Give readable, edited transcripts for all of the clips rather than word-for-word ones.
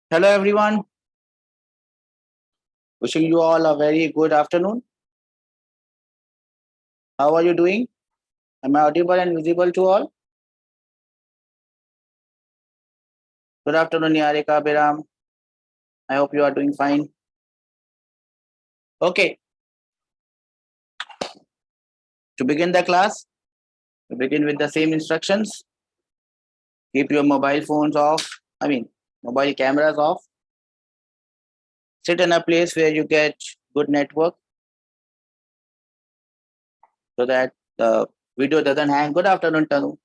Hello, everyone. Wishing you all a very good afternoon. How are you doing? Am I audible and visible to all? Good afternoon, Niharika, Biram. I hope you are doing fine. Okay, to begin the class, we begin with the same instructions. Keep your mobile phones off, mobile cameras off. Sit in a place where you get good network so that the video doesn't hang. Good afternoon, Tanu.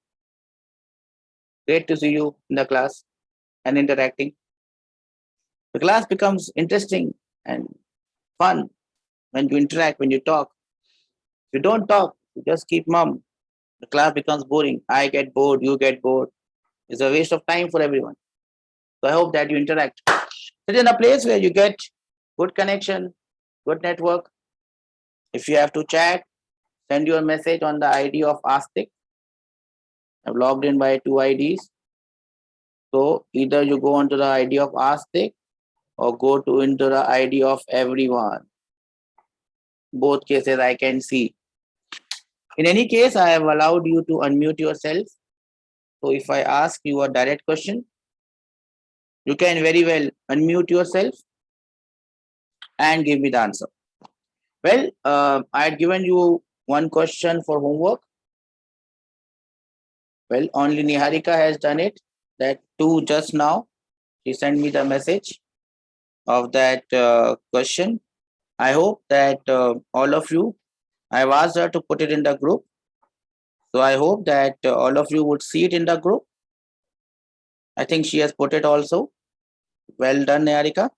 Great to see you in the class and interacting. The class becomes interesting and fun when you interact, when you talk. If you don't talk, you just keep mum. The class becomes boring. I get bored, you get bored. It's a waste of time for everyone. So I hope that you interact. Sit in a place where you get good connection, good network. If you have to chat, send your message on the ID of Astik. I've logged in by 2 IDs. So either you go onto the ID of Astik or go to into the ID of everyone. Both cases I can see. In any case, I have allowed you to unmute yourself. So if I ask you a direct question, you can very well unmute yourself and give me the answer. Well, I had given you one question for homework. Well, only Niharika has done it. That too just now. She sent me the message of that question. I hope that all of you, I've asked her to put it in the group. So I hope that all of you would see it in the group. I think she has put it also. Well done, Niharika.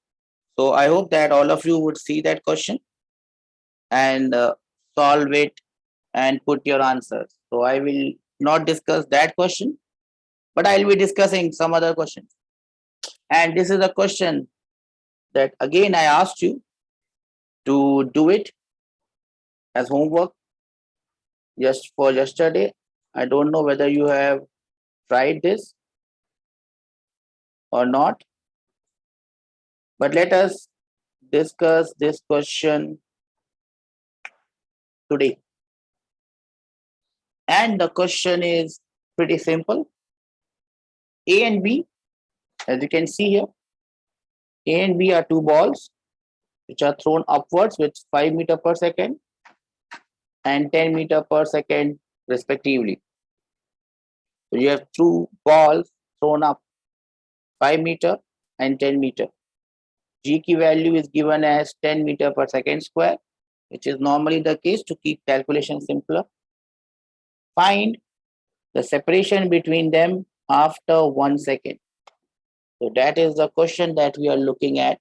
So I hope that all of you would see that question and solve it and put your answers. So I will not discuss that question, but I'll be discussing some other questions. And this is a question that again I asked you to do it as homework just for yesterday. I don't know whether you have tried this or not, but let us discuss this question today. And the question is pretty simple. A and B, as you can see here, A and B are two balls which are thrown upwards with 5 meter per second and 10 meter per second respectively. So you have two balls thrown up 5 meter and 10 meter. G key value is given as 10 meter per second square, which is normally the case to keep calculation simpler. Find the separation between them after 1 second. So that is the question that we are looking at.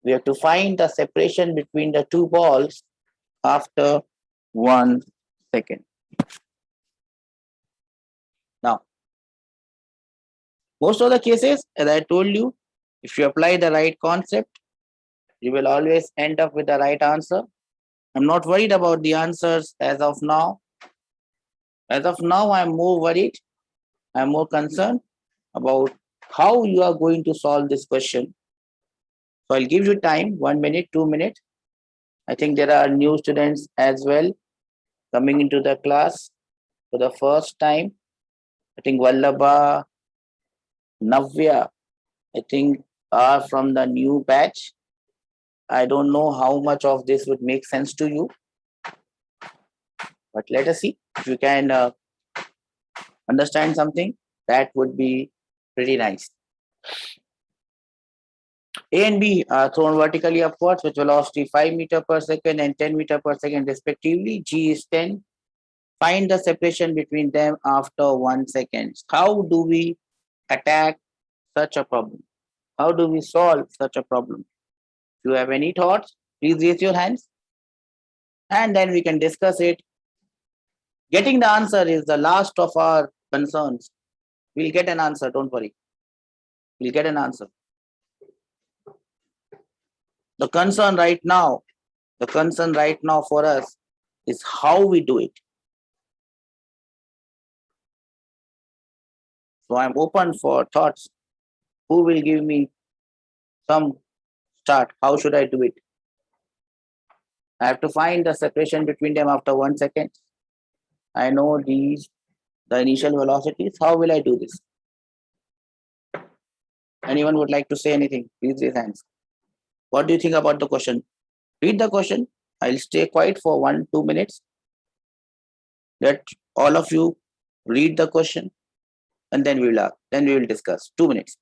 We have to find the separation between the two balls after 1 second. Now, most of the cases, as I told you, if you apply the right concept, you will always end up with the right answer. I'm not worried about the answers as of now. As of now, I'm more worried, I'm more concerned about how you are going to solve this question. So I'll give you time, 1 minute, 2 minutes. I think there are new students as well coming into the class for the first time. I think Vallabha, Navya, I think are from the new batch. I don't know how much of this would make sense to you, but let us see if you can understand something. That would be pretty nice. A and B are thrown vertically upwards with velocity 5 meter per second and 10 meter per second respectively. G is 10. Find the separation between them after 1 second. How do we attack such a problem? How do we solve such a problem? If you have any thoughts, please raise your hands and then we can discuss it. Getting the answer is the last of our concerns. We'll get an answer, don't worry. We'll get an answer. The concern right now for us is how we do it. So I'm open for thoughts. Who will give me Come, start. How should I do it? I have to find the separation between them after 1 second. I know the initial velocities. How will I do this? Anyone would like to say anything? Please raise hands. What do you think about the question? Read the question. I'll stay quiet for 1-2 minutes. Let all of you read the question, and then we will discuss. 2 minutes.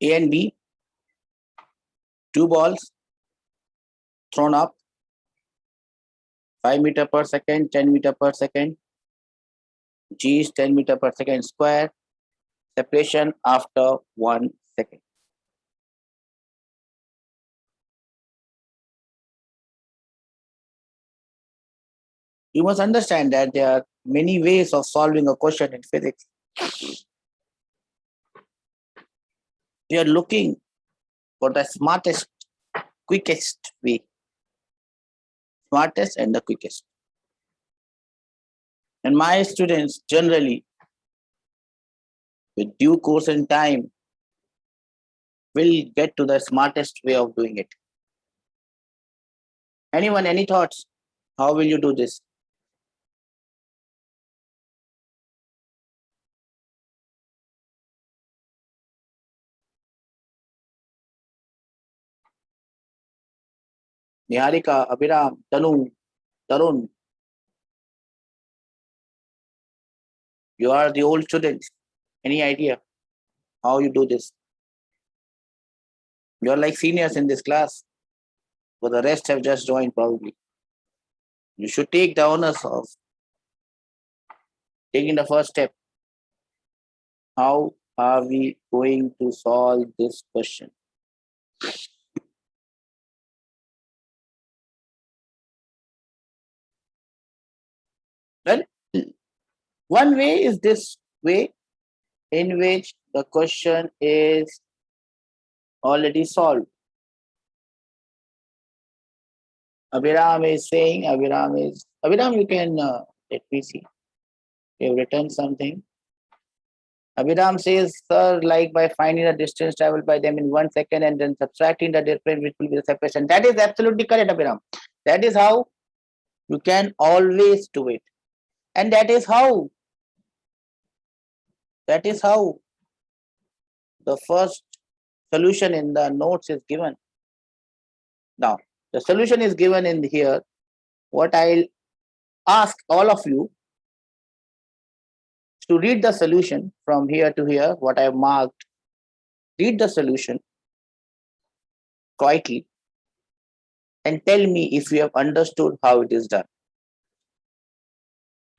A and B, two balls thrown up, 5 meter per second, 10 meter per second. G is 10 meter per second square. Separation after 1 second. You must understand that there are many ways of solving a question in physics. We are looking for the smartest, quickest way. Smartest and the quickest. And my students generally, with due course and time, will get to the smartest way of doing it. Anyone, any thoughts? How will you do this? Niharika, Abhiram, Tanu, Tarun, you are the old students. Any idea how you do this? You are like seniors in this class, but the rest have just joined probably. You should take the honors of taking the first step. How are we going to solve this question? Well, one way is this way in which the question is already solved. Abhiram is saying, Abhiram, you can, let me see. You have written something. Abhiram says, sir, like by finding the distance traveled by them in 1 second and then subtracting the difference, which will be the separation. That is absolutely correct, Abhiram. That is how you can always do it. And that is how the first solution in the notes is given. Now, the solution is given in here. What I'll ask all of you to read the solution from here to here, what I have marked. Read the solution quietly and tell me if you have understood how it is done.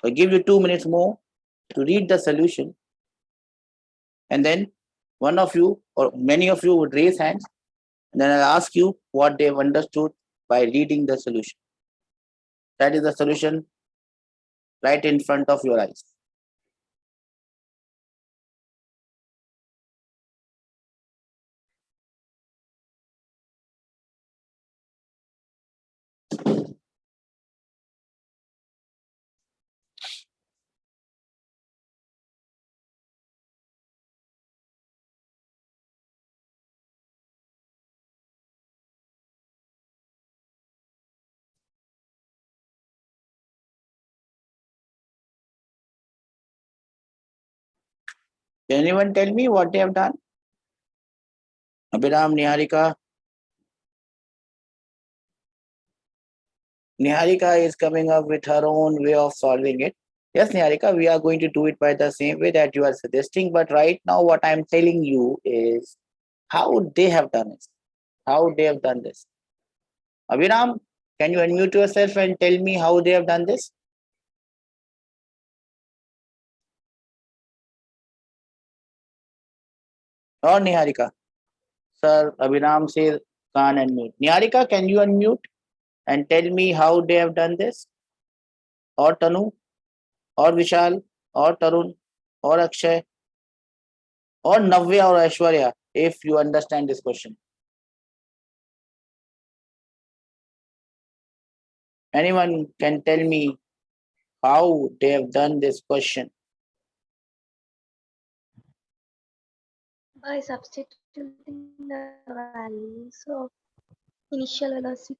I give you 2 minutes more to read the solution, and then one of you or many of you would raise hands, and then I'll ask you what they've understood by reading the solution. That is the solution right in front of your eyes. Can anyone tell me what they have done? Abhiram, Niharika. Niharika is coming up with her own way of solving it. Yes, Niharika, we are going to do it by the same way that you are suggesting. But right now, what I'm telling you is how they have done it. How they have done this. Abhiram, can you unmute yourself and tell me how they have done this? or Niharika? Sir, Abhinam says can't unmute. Niharika, can you unmute and tell me how they have done this? Or Tanu, or Vishal, or Tarun, or Akshay, or Navya or Aishwarya, if you understand this question. Anyone can tell me how they have done this question? By substituting the values of initial velocity.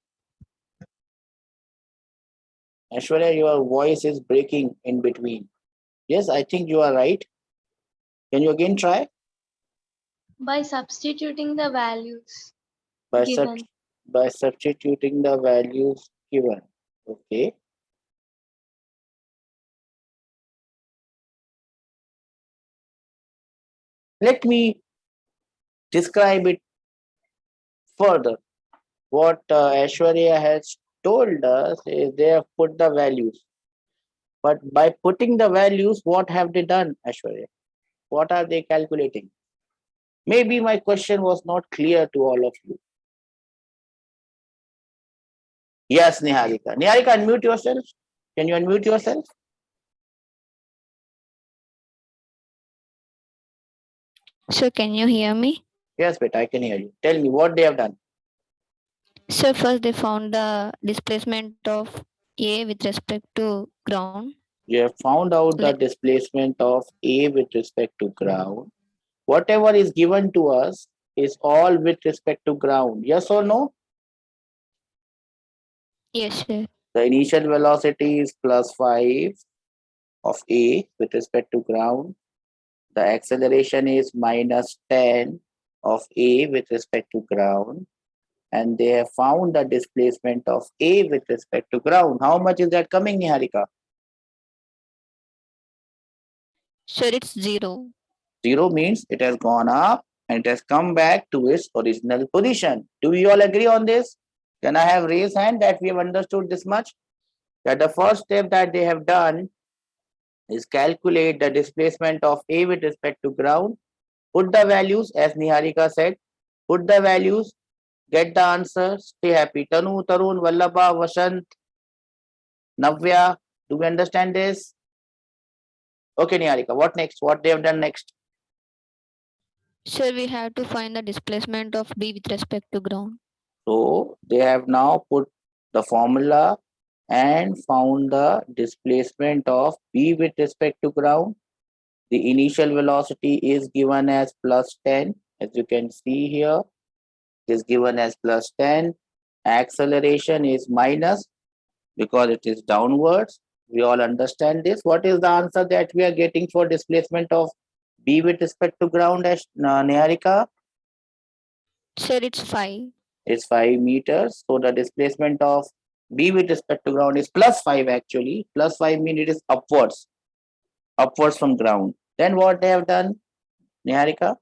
Aishwarya, your voice is breaking in between. Yes, I think you are right. Can you again try? By substituting the values By, given. by substituting the values given. Okay. Let me describe it further. What Aishwarya has told us is they have put the values. But by putting the values, what have they done, Aishwarya? What are they calculating? Maybe my question was not clear to all of you. Yes, Niharika. Niharika, unmute yourself. Can you unmute yourself? So can you hear me? Yes, but I can hear you. Tell me what they have done. So first they found the displacement of A with respect to ground. You have found out the Like displacement of A with respect to ground. Whatever is given to us is all with respect to ground. Yes or no? yes, sir. The initial velocity is plus 5 of A with respect to ground. The acceleration is minus 10 of A with respect to ground. And they have found the displacement of A with respect to ground. How much is that coming, Niharika? Sir, it's 0. 0 means it has gone up and it has come back to its original position. Do we all agree on this? Can I have raised hand that we have understood this much? That the first step that they have done is calculate the displacement of A with respect to ground. Put the values as Niharika said. Put the values, get the answer, stay happy. Tanu, Tarun, Vallabha, Vashant, Navya, do we understand this? Okay, Niharika, what next? What they have done next? Sir, we have to find the displacement of B with respect to ground. So they have now put the formula and found the displacement of B with respect to ground. The initial velocity is given as plus 10, as you can see here. It is given as plus 10. Acceleration is minus because it is downwards. We all understand this. What is the answer that we are getting for displacement of B with respect to ground, as Niharika? Sir, it's 5. It's 5 meters. So the displacement of B with respect to ground is plus 5 actually. Plus 5 means it is upwards from ground. Then what they have done, Niharika?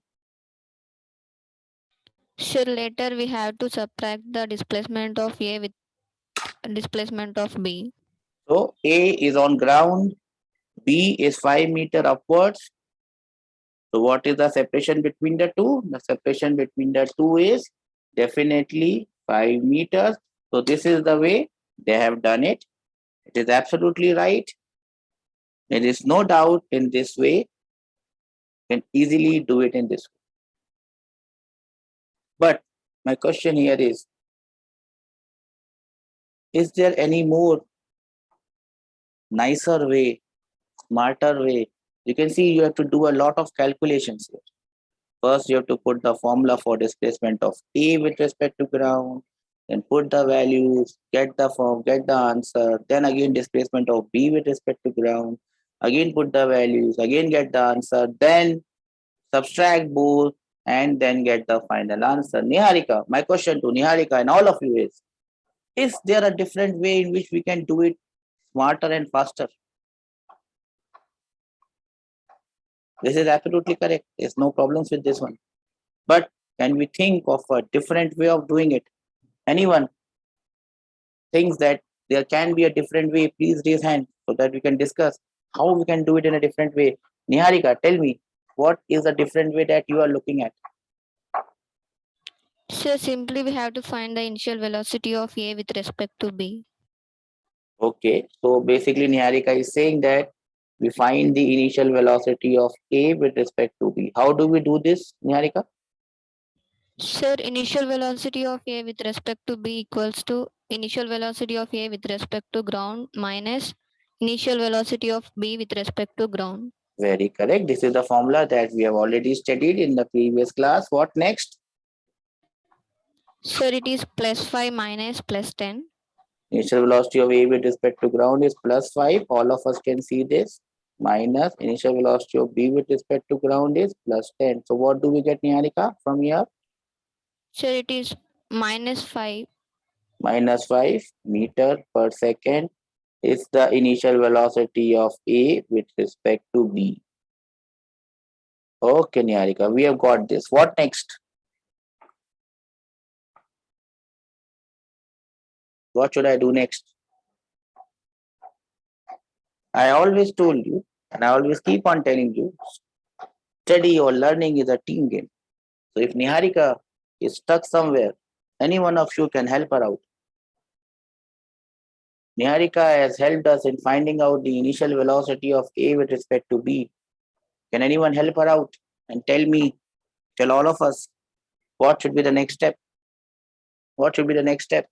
Sir, later we have to subtract the displacement of A with displacement of B. So A is on ground, B is 5 meter upwards. So what is the separation between the two? The separation between the two is definitely 5 meters. So this is the way they have done it. It is absolutely right. There is no doubt in this way. You can easily do it in this way. But my question here is there any more nicer way, smarter way? You can see you have to do a lot of calculations here. First, you have to put the formula for displacement of A with respect to ground, then put the values, get the form, get the answer, then again displacement of B with respect to ground, again put the values, again get the answer, then subtract both, and then get the final answer. Niharika, my question to Niharika and all of you is there a different way in which we can do it smarter and faster? This is absolutely correct. There's no problems with this one. But can we think of a different way of doing it? Anyone thinks that there can be a different way? Please raise hand so that we can discuss how we can do it in a different way. Niharika, tell me, what is a different way that you are looking at? So simply we have to find the initial velocity of A with respect to B. Okay, so basically Niharika is saying that we find the initial velocity of A with respect to B. How do we do this, Niharika? Sir, initial velocity of A with respect to B equals to initial velocity of A with respect to ground minus initial velocity of B with respect to ground. Very correct. This is the formula that we have already studied in the previous class. What next? Sir, it is plus 5 minus plus 10. Initial velocity of A with respect to ground is plus 5. All of us can see this. Minus initial velocity of B with respect to ground is plus 10. So what do we get, Niharika, from here? Sir, it is minus 5. Minus 5 meter per second is the initial velocity of A with respect to B. Okay, Niharika, we have got this. What next? What should I do next? I always told you, and I always keep on telling you, study or learning is a team game. So if Niharika is stuck somewhere, any one of you can help her out. Niharika has helped us in finding out the initial velocity of A with respect to B. Can anyone help her out and tell all of us, what should be the next step? What should be the next step?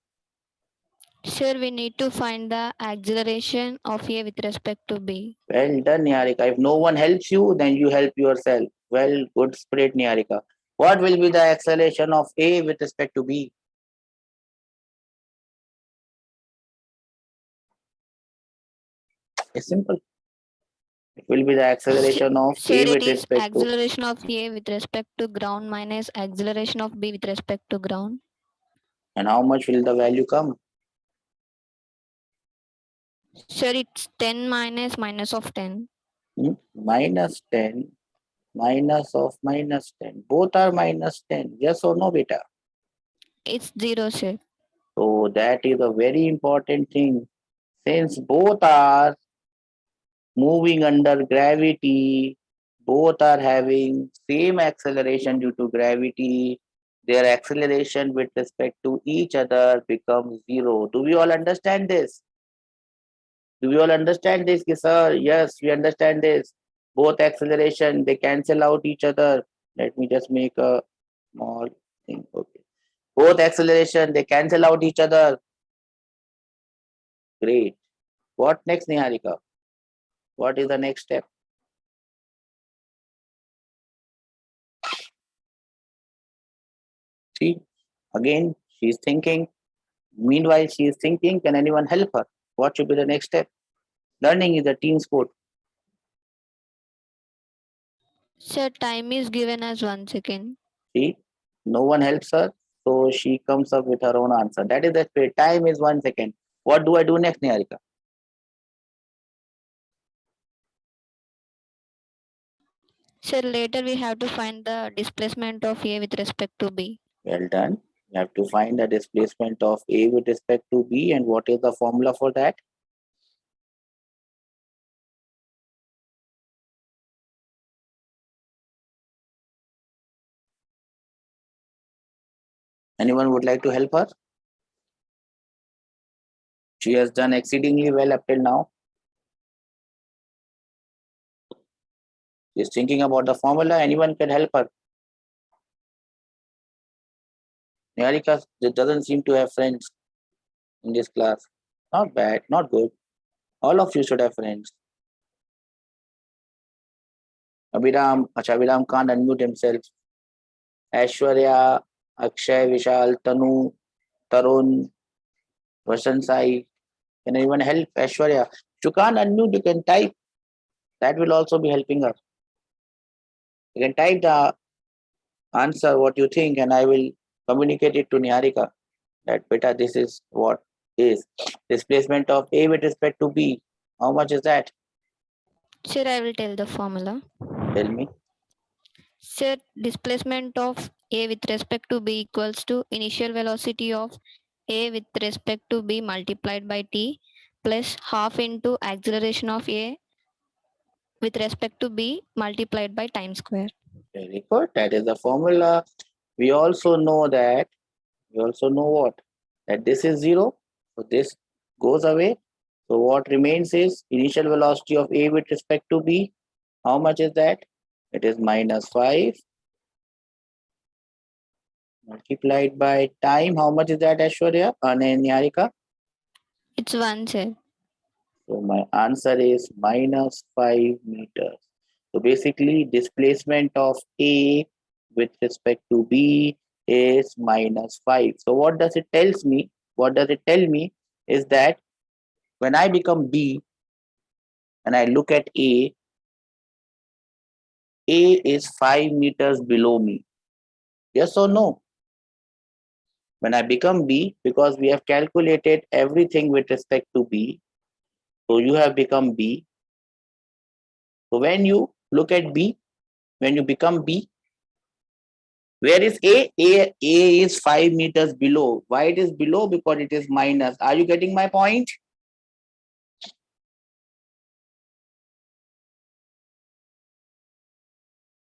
Sir, we need to find the acceleration of A with respect to B. Well done, Niharika. If no one helps you, then you help yourself. Well, good spirit, Niharika. What will be the acceleration of A with respect to B? It's simple. It will be the acceleration of Sir, A it with is respect to. acceleration of A with respect to ground minus acceleration of B with respect to ground. And how much will the value come? Sir, it's 10 minus minus of 10. Minus 10, minus of minus 10. Both are minus 10. Yes or no, beta? It's 0, sir. So that is a very important thing. Since both are moving under gravity, both are having same acceleration due to gravity, their acceleration with respect to each other becomes zero. Do we all understand this? Do we all understand this, ki, sir? Yes, we understand this. Both acceleration, they cancel out each other. Let me just make a small thing. Okay. Both acceleration, they cancel out each other. Great. What next, Niharika? What is the next step? See, again, she's thinking. Meanwhile, she is thinking, can anyone help her? What should be the next step? Learning is a team sport. Sir, time is given as 1 second. See, no one helps her, so she comes up with her own answer. That is the spirit. Time is 1 second. What do I do next, Niharika? Sir, later we have to find the displacement of A with respect to B. Well done. You have to find the displacement of A with respect to B, and what is the formula for that? Anyone would like to help her? She has done exceedingly well up till now. She's thinking about the formula. Anyone can help her. Niharika doesn't seem to have friends in this class. Not bad, not good. All of you should have friends. Abhiram can't unmute himself. Aishwarya, Akshay, Vishal, Tanu, Tarun, Vasant Sai. Can anyone help Aishwarya? If you can't unmute, you can type. That will also be helping her. You can type the answer, what you think, and I will communicate it to Niharika. That beta, this is what is displacement of A with respect to B. How much is that? Sir, I will tell the formula. Tell me. Sir, displacement of A with respect to B equals to initial velocity of A with respect to B multiplied by T plus half into acceleration of A with respect to B multiplied by time square. Very good. That is the formula. we also know what? That this is 0. So this goes away. So what remains is initial velocity of A with respect to B. How much is that? It is minus 5 multiplied by time. How much is that, Aishwarya? Niharika? It's 1, sir. So my answer is minus 5 meters. So basically, displacement of A with respect to B is minus 5. So what does it tells me? What does it tell me is that when I become B and I look at A is 5 meters below me. Yes or no? When I become B, because we have calculated everything with respect to B, so you have become B. So when you look at B, when you become B, where is A? A is 5 meters below. Why it is below? Because it is minus. Are you getting my point?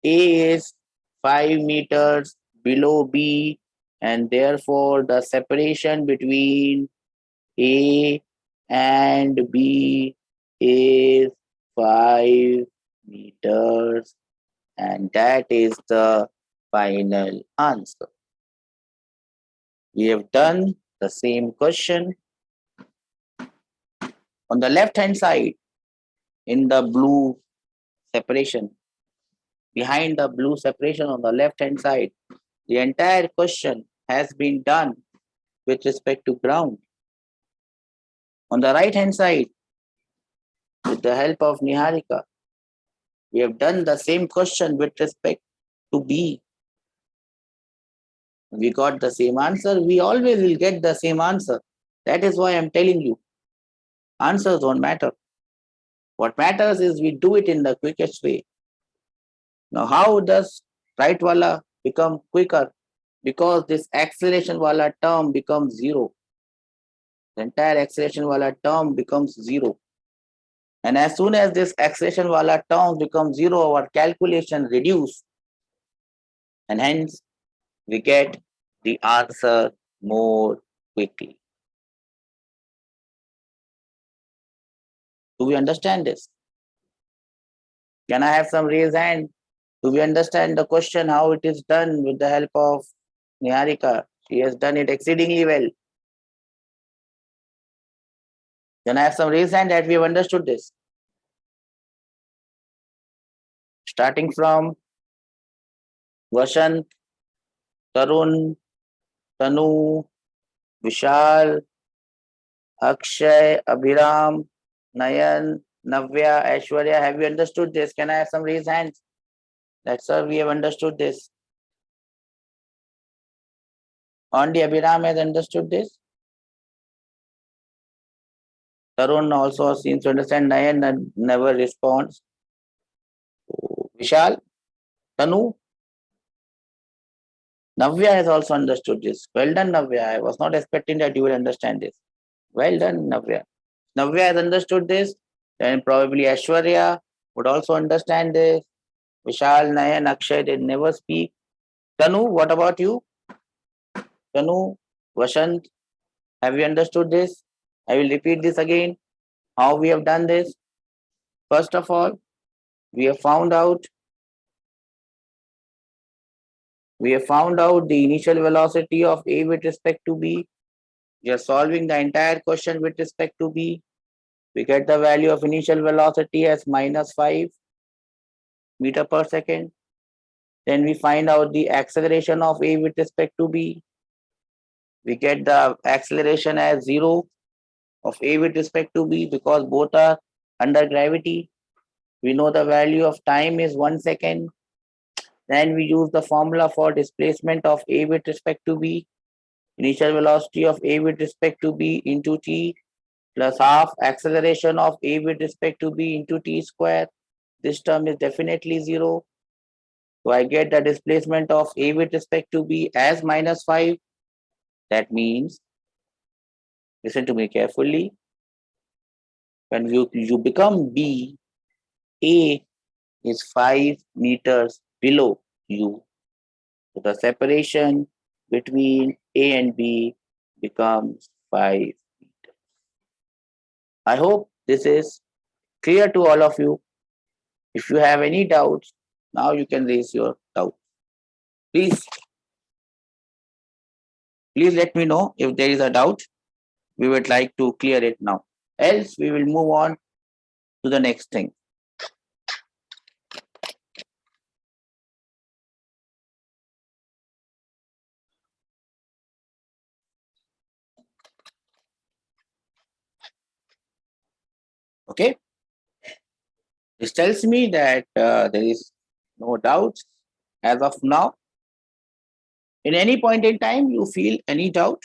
A is 5 meters below B, and therefore the separation between A and B is 5 meters, and that is the final answer. We have done the same question on the left hand side in the blue separation. Behind the blue separation on the left hand side, the entire question has been done with respect to ground. On the right hand side, with the help of Niharika, we have done the same question with respect to B. We got the same answer. We always will get the same answer. That is why I'm telling you, answers don't matter. What matters is we do it in the quickest way. Now, how does right wala become quicker? Because this acceleration wala term becomes 0. The entire acceleration wala term becomes 0. And as soon as this acceleration wala term becomes 0, our calculation reduce. And hence, we get the answer more quickly. Do we understand this? Can I have some raised hand? Do we understand the question, how it is done with the help of Niharika? She has done it exceedingly well. Can I have some raised hand that we have understood this? Starting from Vashant, Tarun, Tanu, Vishal, Akshay, Abhiram, Nayan, Navya, Aishwarya, have you understood this? Can I have some raised hands? That sir, we have understood this. Only Abhiram has understood this. Tarun also seems to understand. Nayan never responds. Vishal, Tanu, Navya has also understood this. Well done, Navya. I was not expecting that you will understand this. Well done, Navya. Navya has understood this. Then probably Aishwarya would also understand this. Vishal, Nayan, Akshay, they never speak. Tanu, what about you? Tanu, Vashant, have you understood this? I will repeat this again. How we have done this? First of all, we have found out the initial velocity of A with respect to B. We are solving the entire question with respect to B. We get the value of initial velocity as minus 5 meter per second. Then we find out the acceleration of A with respect to B. We get the acceleration as 0 of A with respect to B because both are under gravity. We know the value of time is 1 second. Then we use the formula for displacement of A with respect to B. Initial velocity of A with respect to B into t plus half acceleration of A with respect to B into t square. This term is definitely 0. So I get the displacement of A with respect to B as minus 5. That means, listen to me carefully, when you become B, A is 5 meters below you. So the separation between A and B becomes 5 meters. I hope this is clear to all of you. If you have any doubts, now you can raise your doubt. Please let me know if there is a doubt. We would like to clear it now. Else, we will move on to the next thing. Okay. This tells me that there is no doubts as of now. In any point in time, you feel any doubt,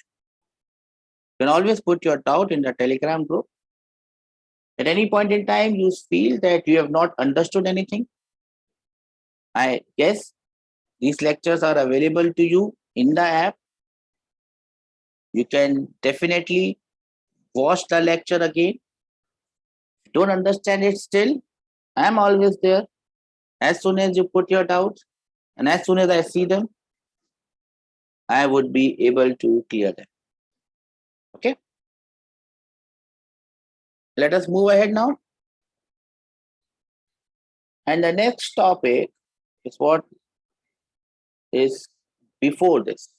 you can always put your doubt in the Telegram group. At any point in time, you feel that you have not understood anything, I guess these lectures are available to you in the app. You can definitely watch the lecture again. If you don't understand it still, I am always there. As soon as you put your doubts and as soon as I see them, I would be able to clear them. Okay. Let us move ahead now. And the next topic is what is before this.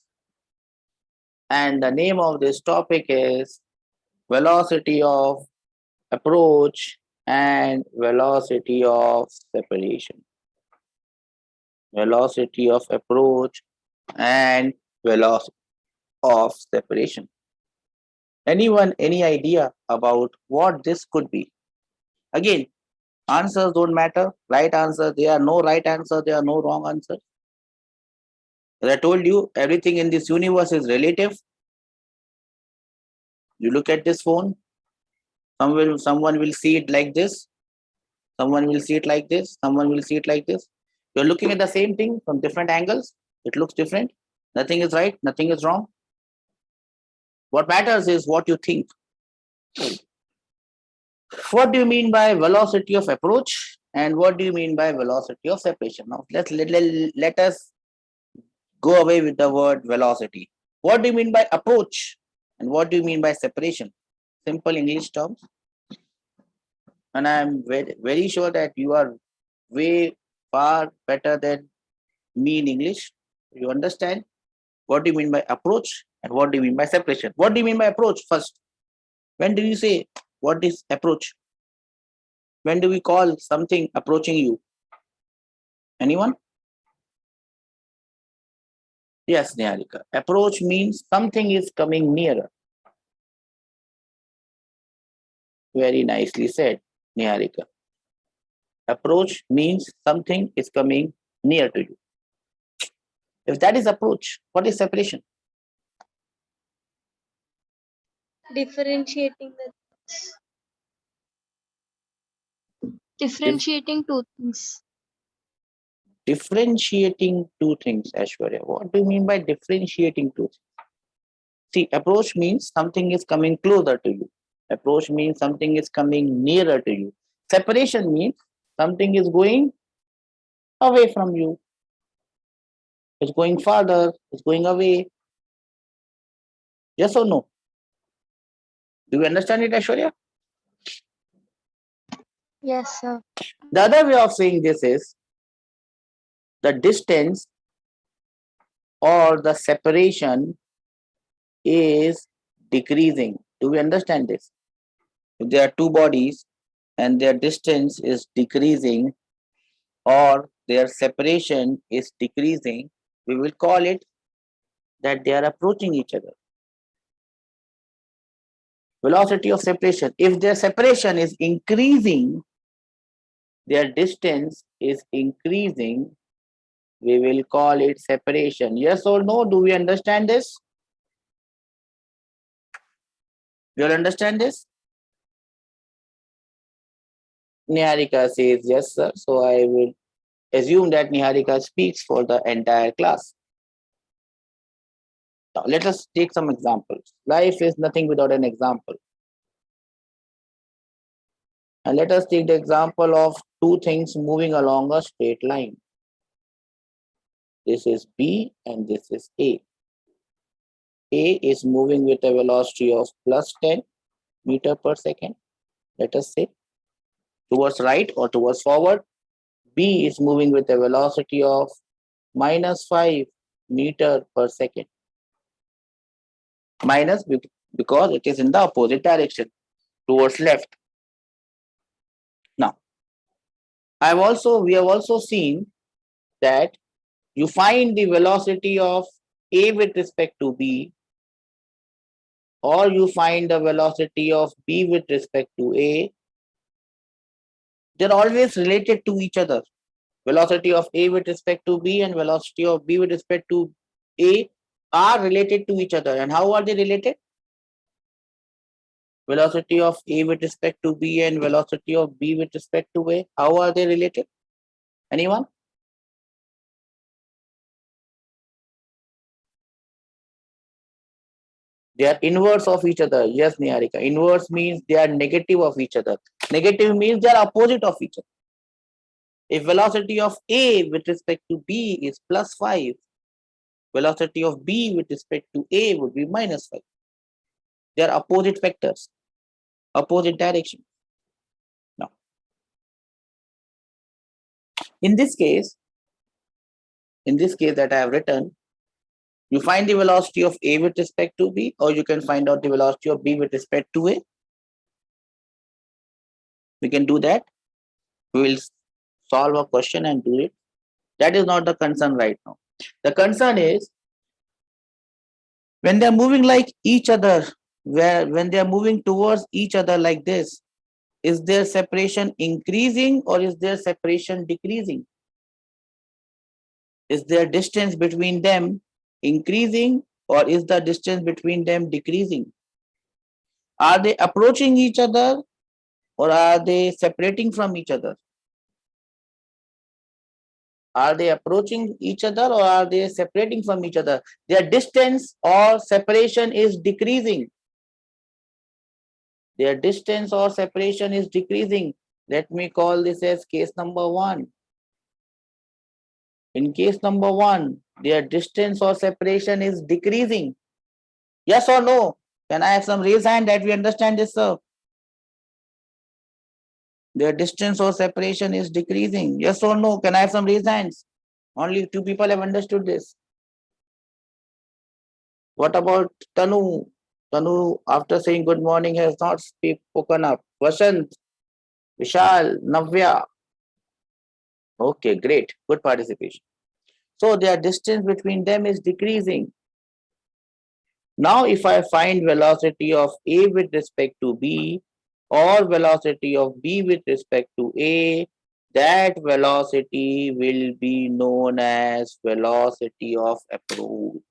And the name of this topic is velocity of approach and velocity of separation. Velocity of approach and velocity of separation. Anyone, any idea about what this could be? Again, answers don't matter. Right answer, there are no right answer, there are no wrong answers. As I told you, everything in this universe is relative. You look at this phone, someone will see it like this, someone will see it like this, someone will see it like this. You're looking at the same thing from different angles. It looks different. Nothing is right, nothing is wrong. What matters is what you think. What do you mean by velocity of approach and what do you mean by velocity of separation? Now let us go away with the word velocity. What do you mean by approach and what do you mean by separation? Simple English terms. And I am very sure that you are way far better than me in English. You understand what do you mean by approach and what do you mean by separation? What do you mean by approach first? When do you say what is approach? When do we call something approaching you? Anyone? Yes, Niharika. Approach means something is coming nearer. Very nicely said, Niharika. Approach means something is coming near to you. If that is approach, what is separation? Differentiating two things. Differentiating two things, Ashwarya. What do you mean by differentiating two things? See, approach means something is coming closer to you. Approach means something is coming nearer to you. Separation means something is going away from you. It's going farther, it's going away. Yes or no? Do you understand it, Ashwarya? Yes, sir. The other way of saying this is the distance or the separation is decreasing. Do we understand this? If there are two bodies and their distance is decreasing or their separation is decreasing, we will call it that they are approaching each other. Velocity of separation. If their separation is increasing, their distance is increasing, we will call it separation. Yes or no? Do we understand this? You all understand this? Niharika says yes, sir. So I will assume that Niharika speaks for the entire class. Now, let us take some examples. Life is nothing without an example. And let us take the example of two things moving along a straight line. This is B and this is A. A is moving with a velocity of plus 10 meter per second, let us say, towards right or towards forward. B is moving with a velocity of minus 5 meter per second. Minus because it is in the opposite direction, towards left. Now, we have also seen that you find the velocity of A with respect to B, or you find the velocity of B with respect to A. They're always related to each other. Velocity of A with respect to B and velocity of B with respect to A are related to each other. And how are they related? Velocity of A with respect to B and velocity of B with respect to A, how are they related? Anyone? They are inverse of each other. Yes, Niharika. Inverse means they are negative of each other. Negative means they are opposite of each other. If velocity of A with respect to B is plus 5, velocity of B with respect to A would be minus 5. They are opposite vectors, opposite direction. Now, in this case that I have written, you find the velocity of A with respect to B, or you can find out the velocity of B with respect to A. We can do that. We will solve a question and do it. That is not the concern right now. The concern is when they are moving like each other, when they are moving towards each other like this, is their separation increasing or is their separation decreasing? Is their distance between them increasing or is the distance between them decreasing? Are they approaching each other or are they separating from each other? Are they approaching each other or are they separating from each other? Their distance or separation is decreasing. Their distance or separation is decreasing. Let me call this as case number 1. In case number 1, their distance or separation is decreasing. Yes or no? Can I have some raise hand that we understand this, sir? Their distance or separation is decreasing. Yes or no? Can I have some raise hands? Only 2 people have understood this. What about Tanu? Tanu, after saying good morning, has not spoken up. Vasant, Vishal, Navya. Okay, great. Good participation. So their distance between them is decreasing. Now, if I find velocity of A with respect to B or velocity of B with respect to A, that velocity will be known as velocity of approach.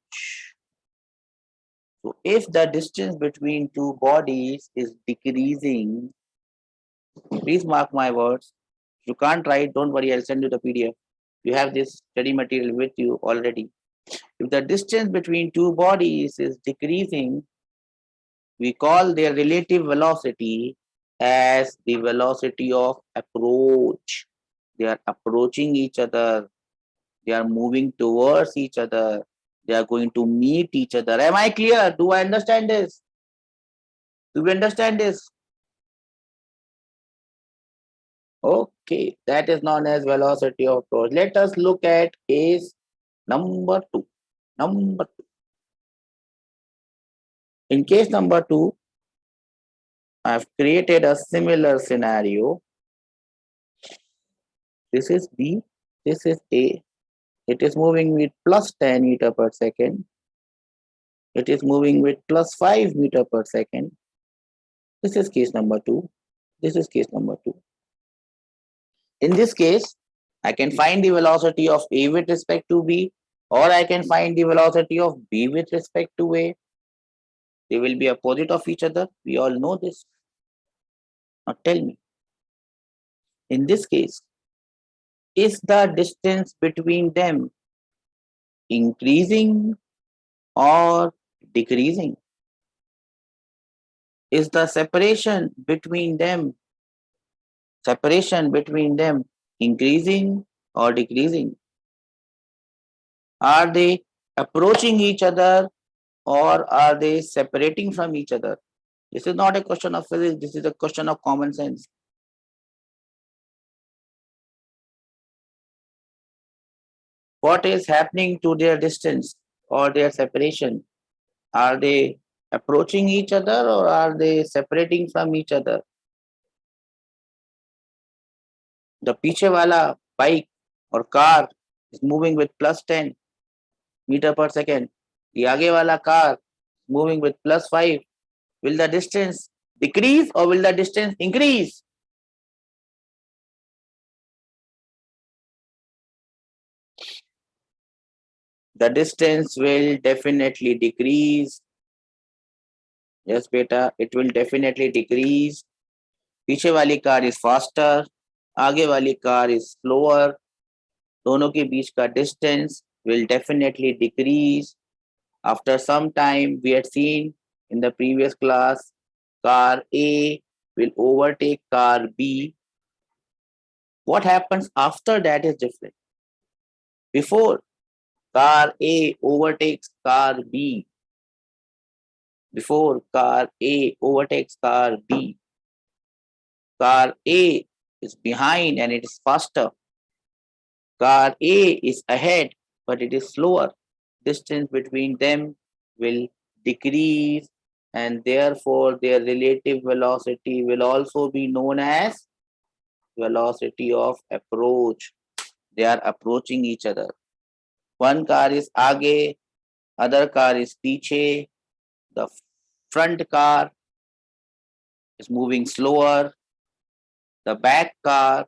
So if the distance between two bodies is decreasing, please mark my words. If you can't write, don't worry, I'll send you the PDF. You have this study material with you already. If the distance between two bodies is decreasing, we call their relative velocity as the velocity of approach. They are approaching each other. They are moving towards each other. They are going to meet each other. Am I clear? Do I understand this? Do we understand this? Okay, that is known as velocity of approach. Let us look at case number 2. In case number 2, I have created a similar scenario. This is B, this is A. It is moving with plus 10 meter per second. It is moving with plus 5 meter per second. This is case number 2. This is case number 2. In this case, I can find the velocity of A with respect to B, or I can find the velocity of B with respect to A. They will be opposite of each other. We all know this. Now tell me, in this case, is the distance between them increasing or decreasing? Is the separation between them increasing or decreasing? Are they approaching each other or are they separating from each other? This is not a question of physics, this is a question of common sense. What is happening to their distance or their separation? Are they approaching each other or are they separating from each other? The पीछे वाला bike or car is moving with plus 10 meter per second. The आगे वाला car moving with plus 5. Will the distance decrease or will the distance increase? The distance will definitely decrease. Yes, beta, it will definitely decrease. पीछे वाली car is faster, आगे वाली car is slower. दोनों के बीच का distance will definitely decrease. After some time, we had seen in the previous class, car A will overtake car B. What happens after that is different. Before car A overtakes car B, before car A overtakes car B, car A is behind and it is faster. Car A is ahead, but it is slower. Distance between them will decrease, and therefore their relative velocity will also be known as velocity of approach. They are approaching each other. One car is aage, other car is piche. The front car is moving slower. The back car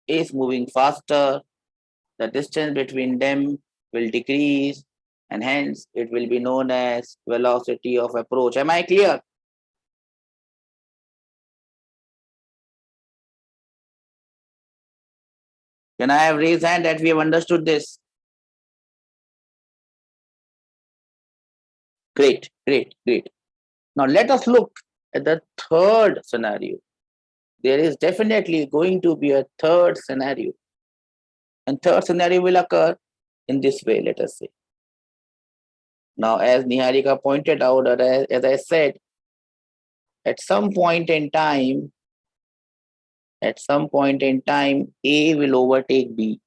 is moving faster. The distance between them will decrease, and hence it will be known as velocity of approach. Am I clear? Can I have raised hand that we have understood this? Great, great, great. Now let us look at the third scenario. There is definitely going to be a third scenario. And third scenario will occur in this way, let us say. Now, as Niharika pointed out, or as I said, at some point in time, A will overtake B.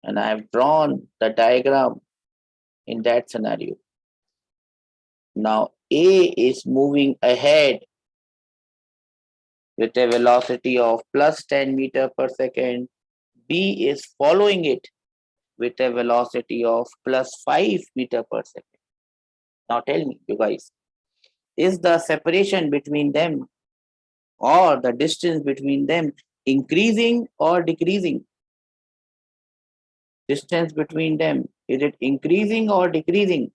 And I have drawn the diagram in that scenario. Now, A is moving ahead with a velocity of plus 10 meter per second. B is following it with a velocity of plus 5 meter per second. Now tell me, you guys, is the separation between them or the distance between them increasing or decreasing? Distance between them, is it increasing or decreasing?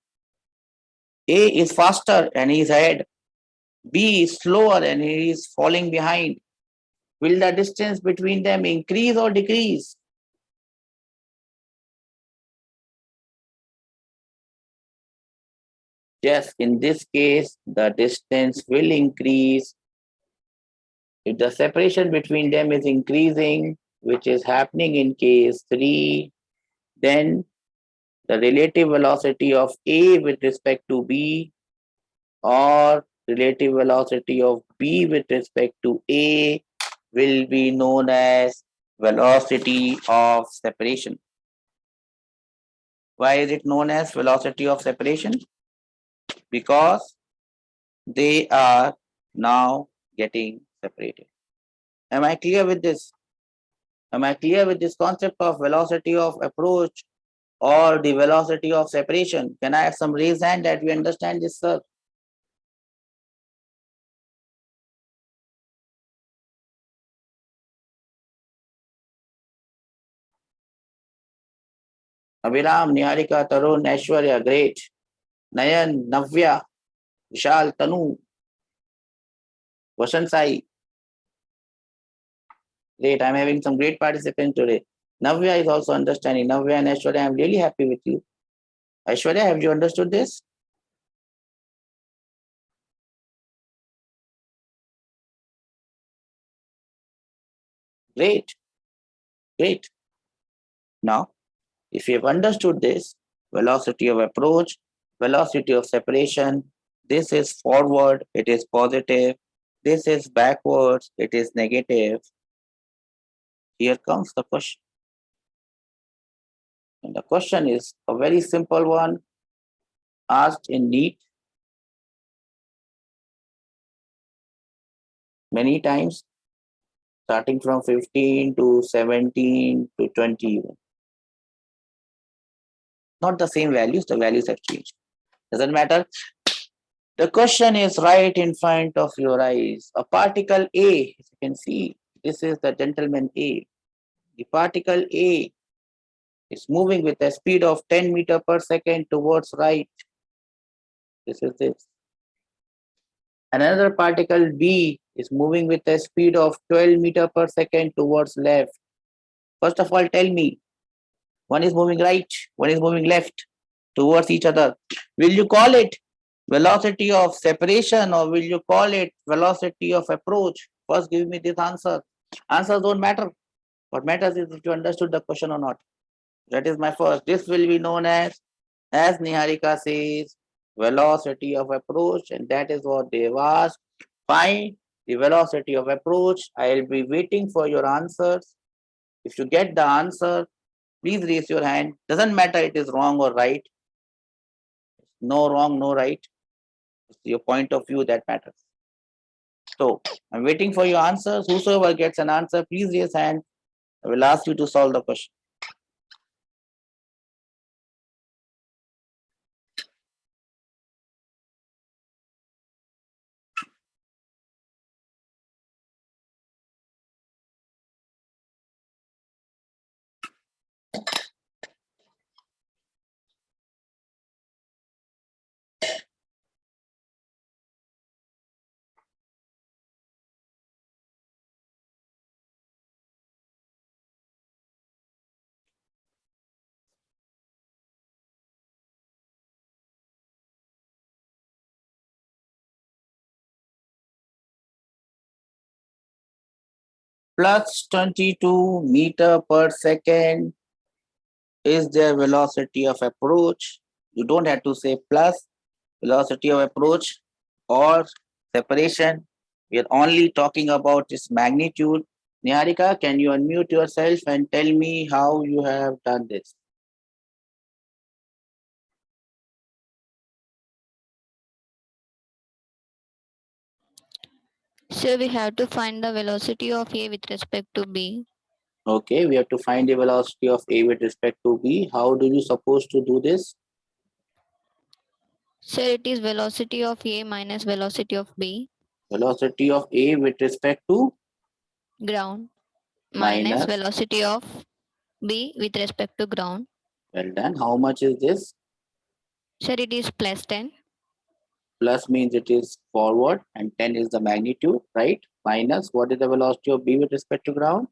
A is faster and he is ahead. B is slower and he is falling behind. Will the distance between them increase or decrease? Yes, in this case, the distance will increase. If the separation between them is increasing, which is happening in case 3, then the relative velocity of A with respect to B or relative velocity of B with respect to A will be known as velocity of separation. Why is it known as velocity of separation? Because they are now getting separated. Am I clear with this? Am I clear with this concept of velocity of approach or the velocity of separation? Can I have some raised hand that we understand this, sir? Abhiram, Niharika, Tarun, Aishwarya, great. Nayan, Navya, Vishal, Tanu, Vasant Sai. Great, I'm having some great participants today. Navya is also understanding. Navya and Aishwarya, I'm really happy with you. Aishwarya, have you understood this? Great, great. Now, If you have understood this, velocity of approach, velocity of separation, this is forward, it is positive, this is backwards, it is negative. Here comes the question. And the question is a very simple one asked in NEET many times, starting from 15 to 17 to 20 even. Not the same values, the values have changed. Doesn't matter. The question is right in front of your eyes. A particle A, as you can see, this is the gentleman A. The particle A is moving with a speed of 10 meter per second towards right. This is this. Another particle B is moving with a speed of 12 meter per second towards left. First of all, tell me, one is moving right, one is moving left towards each other. Will you call it velocity of separation or will you call it velocity of approach? First, give me this answer. Answers don't matter. What matters is if you understood the question or not. That is my first. This will be known as Niharika says, velocity of approach, and that is what they've asked. Find the velocity of approach. I'll be waiting for your answers. If you get the answer, please raise your hand. Doesn't matter it is wrong or right. No wrong, no right. It's your point of view that matters. So I'm waiting for your answers. Whosoever gets an answer, please raise hand. I will ask you to solve the question. Plus 22 meter per second is their velocity of approach. You don't have to say plus velocity of approach or separation. We are only talking about its magnitude. Niharika, can you unmute yourself and tell me how you have done this? So we have to find the velocity of A with respect to B. Okay, we have to find the velocity of A with respect to B. How do you suppose to do this? So it is velocity of A minus velocity of B. Velocity of A with respect to Ground minus. minus velocity of B with respect to ground. Well done. How much is this? So it is plus 10. Plus means it is forward and 10 is the magnitude, right? Minus, what is the velocity of B with respect to ground?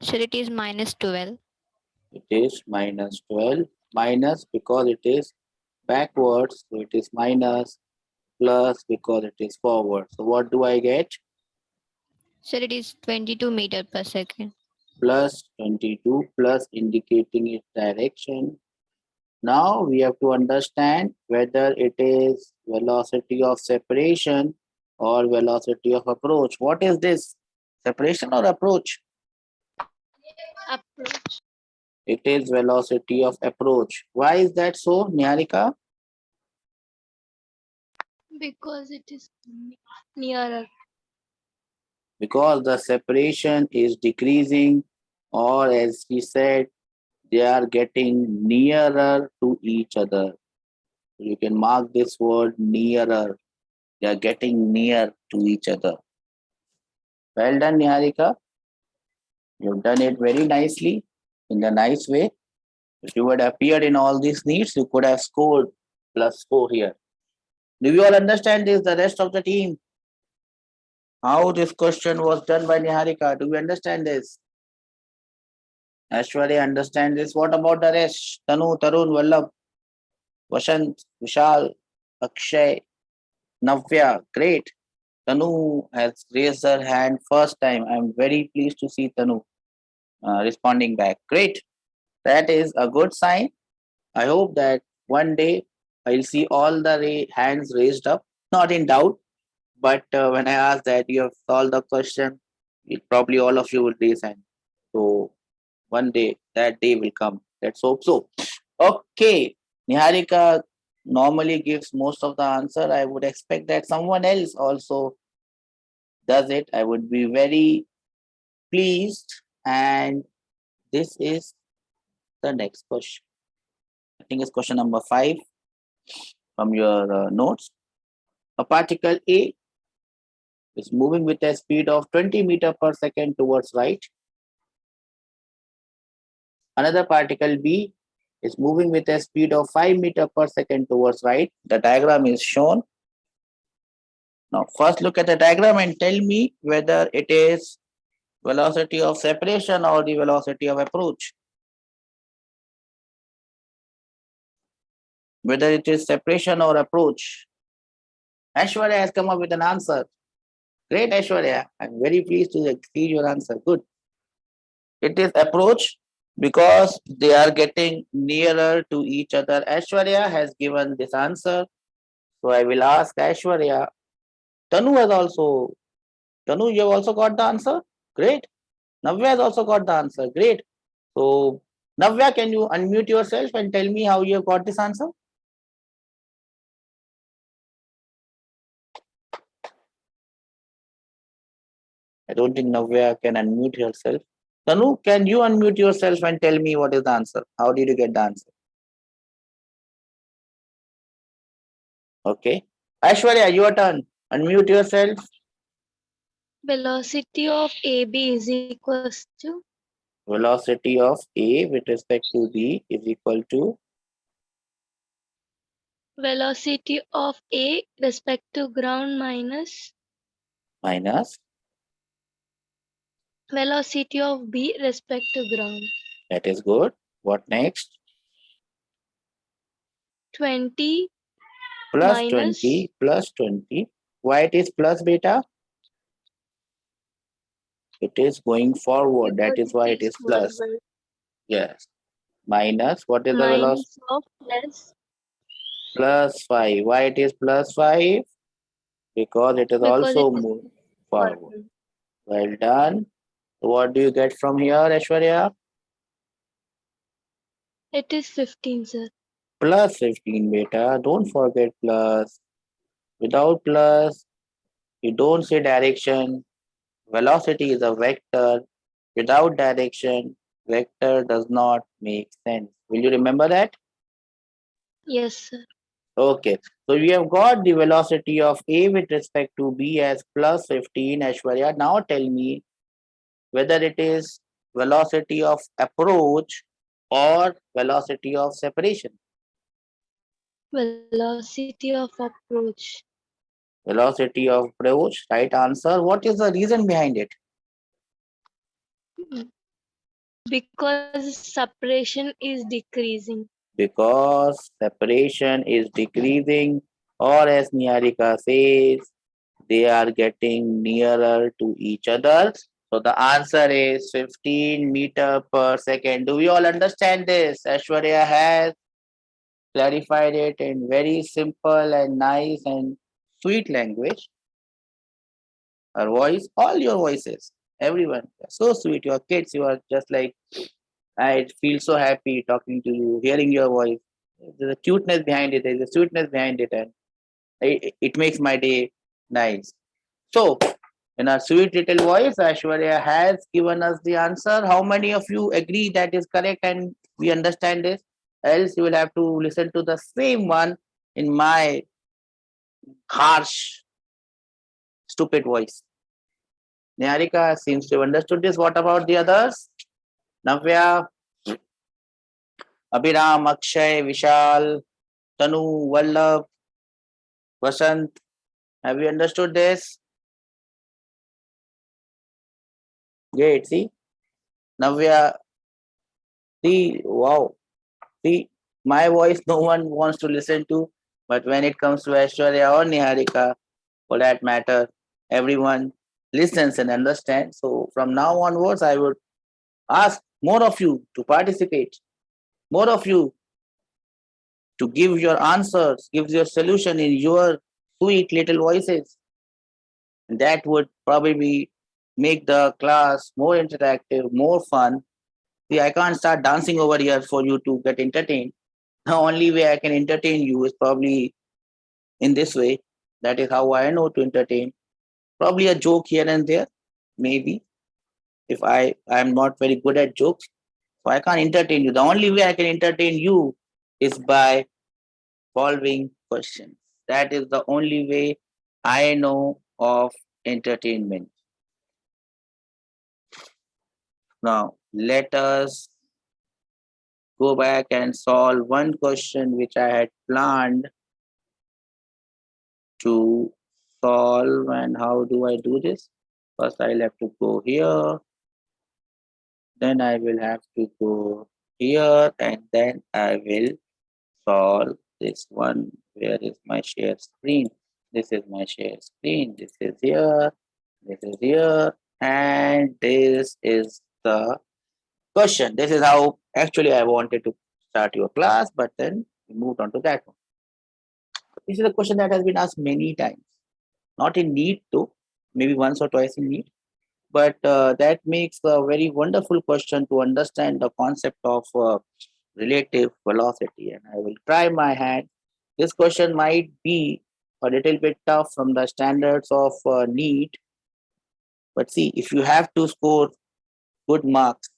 So it is minus 12. It is minus 12. Minus because it is backwards, so it is minus. Plus because it is forward. So what do I get? So it is 22 meter per second. Plus 22 plus indicating its direction. Now we have to understand whether it is velocity of separation or velocity of approach. What is this? Separation or approach? Approach. It is velocity of approach. Why is that so, Niharika? Because it is nearer. Because the separation is decreasing, or as he said, they are getting nearer to each other. You can mark this word nearer. They are getting near to each other. Well done, Niharika. You've done it very nicely, in a nice way. If you had appeared in all these needs, you could have scored +4 here. Do you all understand this, the rest of the team? How this question was done by Niharika? Do we understand this? Ashwarya understand this. What about the rest? Tanu, Tarun, Vallabh, Vashant, Vishal, Akshay, Navya. Great. Tanu has raised her hand first time. I'm very pleased to see Tanu responding back. Great. That is a good sign. I hope that one day I'll see all the hands raised up, not in doubt, but when I ask that you have solved the question, probably all of you will raise hand. So one day, that day will come. Let's hope so. Okay, Niharika normally gives most of the answer. I would expect that someone else also does it. I would be very pleased. And this is the next question. I think it's question number 5 from your notes. A particle A is moving with a speed of 20 meter per second towards right. Another particle B is moving with a speed of 5 meter per second towards right. The diagram is shown. Now, first look at the diagram and tell me whether it is velocity of separation or the velocity of approach. Whether it is separation or approach. Aishwarya has come up with an answer. Great, Aishwarya. I'm very pleased to see your answer. Good. It is approach because they are getting nearer to each other. Aishwarya has given this answer. So I will ask Aishwarya. Tanu, you have also got the answer? Great. Navya has also got the answer. Great. So, Navya, can you unmute yourself and tell me how you have got this answer? I don't think Navya can unmute herself. Tanu, can you unmute yourself and tell me what is the answer? How did you get the answer? Okay. Aishwarya, your turn. Unmute yourself. Velocity of AB is equals to Velocity of A with respect to B is equal to velocity of A respect to ground minus minus. velocity of B respect to ground. That is good. What next? 20 Plus minus 20 plus 20. Why it is plus beta? It is going forward. That because is why it is plus. forward. Yes. Minus. What is the velocity? Minus of plus Plus 5. Why it is plus 5? Because it is because also it is moved forward. forward. Well done. What do you get from here, Aishwarya? It is 15, sir. Plus 15 beta. Don't forget plus. Without plus, you don't say direction. Velocity is a vector. Without direction, vector does not make sense. Will you remember that? Yes, sir. Okay. So we have got the velocity of A with respect to B as plus 15, Aishwarya. Now tell me whether it is velocity of approach or velocity of separation. Velocity of approach. Velocity of approach, right answer. What is the reason behind it? Because separation is decreasing. Because separation is decreasing, or as Niharika says, they are getting nearer to each other. So the answer is 15 meter per second. Do we all understand this? Aishwarya has clarified it in very simple and nice and sweet language. Her voice, all your voices, everyone, so sweet. Your kids, you are just like, I feel so happy talking to you, hearing your voice. There's a cuteness behind it, there's a sweetness behind it, and it makes my day nice. So, in our sweet little voice, Aishwarya has given us the answer. How many of you agree that is correct and we understand this? Else, you will have to listen to the same one in my harsh, stupid voice. Niharika seems to have understood this. What about the others? Navya, Abhiram, Akshay, Vishal, Tanu, Vallabh, Vasant. Have you understood this? Great. See, Navya, see, wow. See, my voice no one wants to listen to, but when it comes to Aishwarya or Niharika, for that matter, everyone listens and understands. So from now onwards, I would ask more of you to participate. more of you to give your answers, give your solution in your sweet little voices. That would probably make the class more interactive, more fun. See, I can't start dancing over here for you to get entertained. The only way I can entertain you is probably in this way. That is how I know to entertain. Probably a joke here and there, maybe. If I'm not very good at jokes, so I can't entertain you. The only way I can entertain you is by solving questions. That is the only way I know of entertainment. Now, let us go back and solve one question which I had planned to solve. And how do I do this? First, I'll have to go here. Then I will have to go here, and then I will solve this one. Where is my share screen? This is my share screen. This is here. This is here. And this is the question. This is how actually I wanted to start your class, but then we moved on to that one. This is a question that has been asked many times, not in NEET though, maybe once or twice in NEET, but that makes a very wonderful question to understand the concept of relative velocity. And I will try my hand. This question might be a little bit tough from the standards of NEET, but see, if you have to score good marks,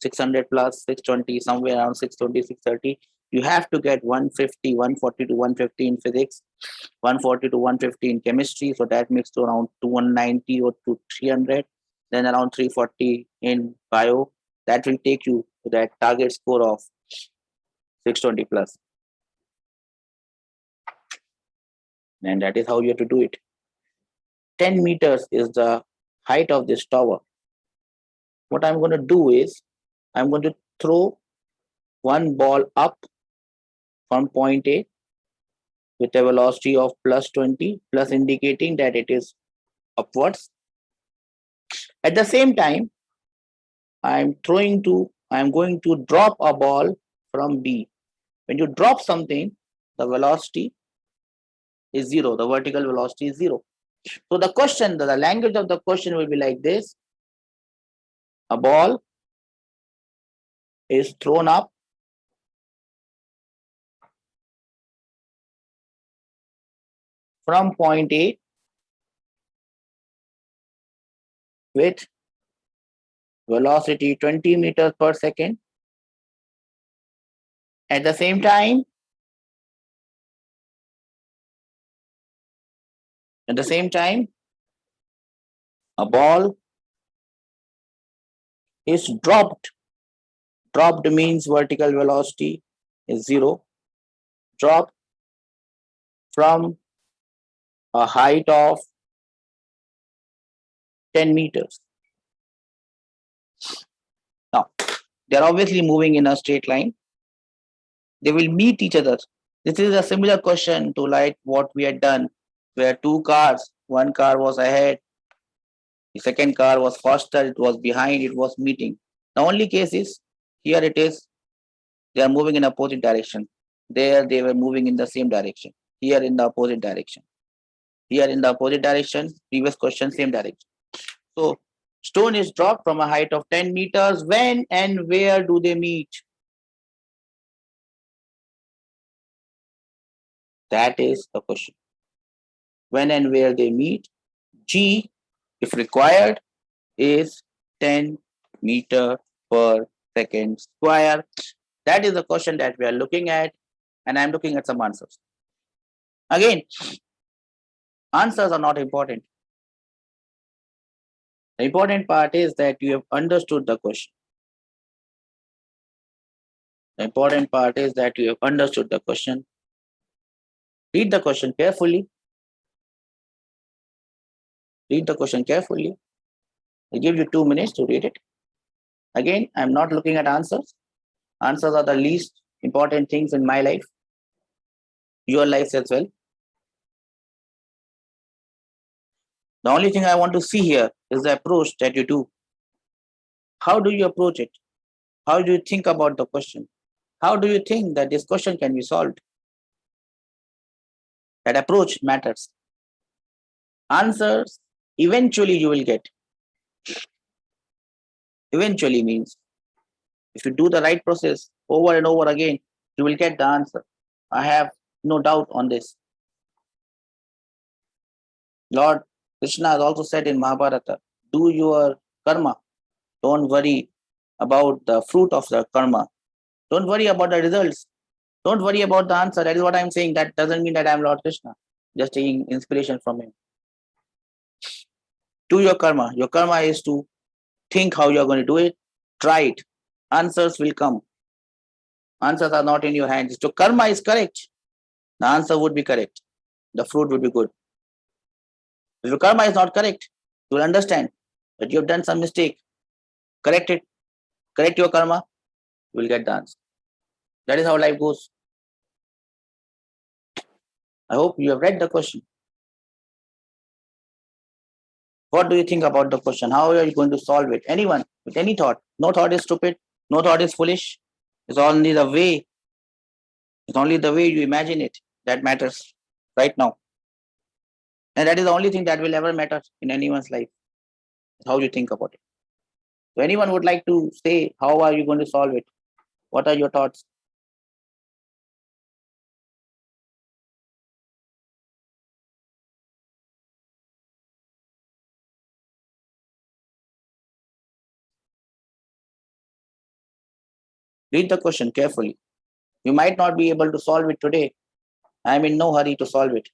600 plus 620, somewhere around 620, 630, you have to get 150, 140 to 150 in physics, 140 to 150 in chemistry. So that makes to around 190 or to 300, then around 340 in bio. That will take you to that target score of 620 plus. And that is how you have to do it. 10 meters is the height of this tower. What I'm going to do is I'm going to throw one ball up from point A with a velocity of plus 20, plus indicating that it is upwards. At the same time, I'm going to drop a ball from B. When you drop something, the velocity is zero. The vertical velocity is zero. So the question, the language of the question will be like this. A ball is thrown up from point A with velocity 20 meters per second. At the same time, a ball is dropped. Dropped means vertical velocity is zero. Dropped from a height of 10 meters. Now, they're obviously moving in a straight line. They will meet each other. This is a similar question to like what we had done, where two cars, one car was ahead, the second car was faster, it was behind, it was meeting. The only case is, here it is, they are moving in opposite direction. There they were moving in the same direction. Here in the opposite direction. Here in the opposite direction, previous question, same direction. So stone is dropped from a height of 10 meters. When and where do they meet? That is the question. When and where they meet. G, if required, is 10 meter per second square. That is the question that we are looking at, and I'm looking at some answers. Again, answers are not important. The important part is that you have understood the question. The important part is that you have understood the question. Read the question carefully. Read the question carefully. I'll give you 2 minutes to read it. Again, I'm not looking at answers. Answers are the least important things in my life, your life as well. The only thing I want to see here is the approach that you do. How do you approach it? How do you think about the question? How do you think that this question can be solved? That approach matters. Answers eventually you will get. Eventually means if you do the right process over and over again, you will get the answer. I have no doubt on this. Lord Krishna has also said in Mahabharata, do your karma. Don't worry about the fruit of the karma. Don't worry about the results. Don't worry about the answer. That is what I'm saying. That doesn't mean that I'm Lord Krishna. Just taking inspiration from him. Do your karma. Your karma is to think how you're going to do it. Try it. Answers will come. Answers are not in your hands. So karma is correct. The answer would be correct. The fruit would be good. If your karma is not correct, you will understand that you have done some mistake. Correct it. Correct your karma. You will get the answer. That is how life goes. I hope you have read the question. What do you think about the question? How are you going to solve it? Anyone with any thought? No thought is stupid. No thought is foolish. It's only the way. It's only the way you imagine it that matters right now. And that is the only thing that will ever matter in anyone's life. How you think about it. So anyone would like to say, how are you going to solve it? What are your thoughts? Read the question carefully. You might not be able to solve it today. I am in no hurry to solve it.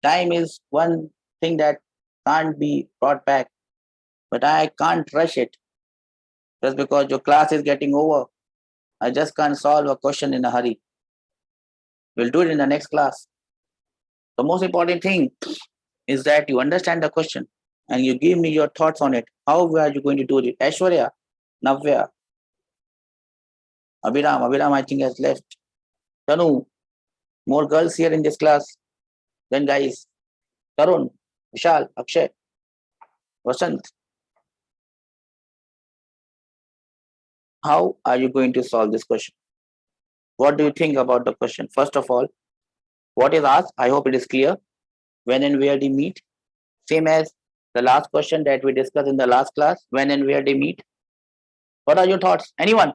Time is one thing that can't be brought back, but I can't rush it just because your class is getting over. I just can't solve a question in a hurry. We'll do it in the next class. The most important thing is that you understand the question and you give me your thoughts on it. How are you going to do it? Aishwarya, Navya, Abhiram I think has left. Tanu, more girls here in this class than guys. Tarun, Vishal, Akshay, Vasant. How are you going to solve this question? What do you think about the question? First of all, what is asked? I hope it is clear. When and where they meet. Same as the last question that we discussed in the last class. When and where they meet. What are your thoughts? Anyone?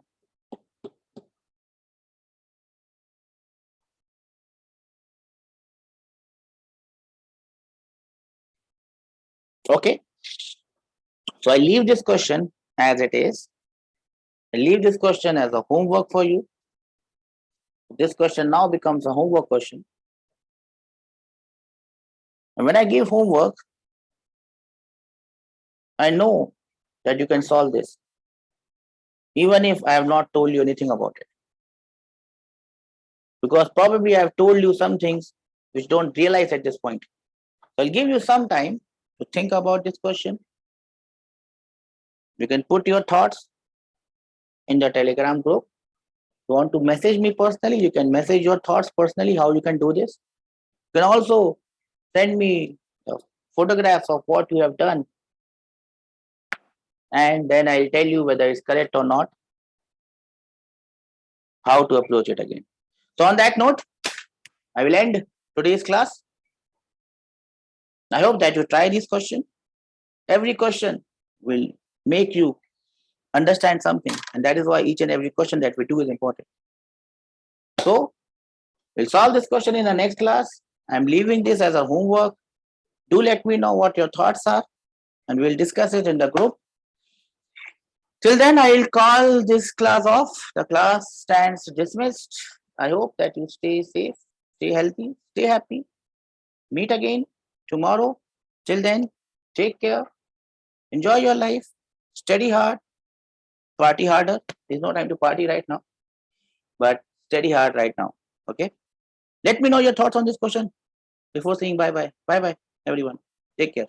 Okay. So I leave this question as it is. I leave this question as a homework for you. This question now becomes a homework question. And when I give homework, I know that you can solve this, even if I have not told you anything about it. Because probably I have told you some things which don't realize at this point. So I'll give you some time to think about this question. You can put your thoughts in the Telegram group. If you want to message me personally, you can message your thoughts personally, how you can do this. You can also send me photographs of what you have done. And then I'll tell you whether it's correct or not, how to approach it again. So on that note, I will end today's class. I hope that you try this question. Every question will make you understand something. And that is why each and every question that we do is important. So we'll solve this question in the next class. I'm leaving this as a homework. Do let me know what your thoughts are and we'll discuss it in the group. Till then, I'll call this class off. The class stands dismissed. I hope that you stay safe, stay healthy, stay happy. Meet again tomorrow. Till then, take care. Enjoy your life. Study hard. Party harder. There's no time to party right now. But study hard right now. Okay? Let me know your thoughts on this question before saying bye-bye. Bye-bye, everyone. Take care.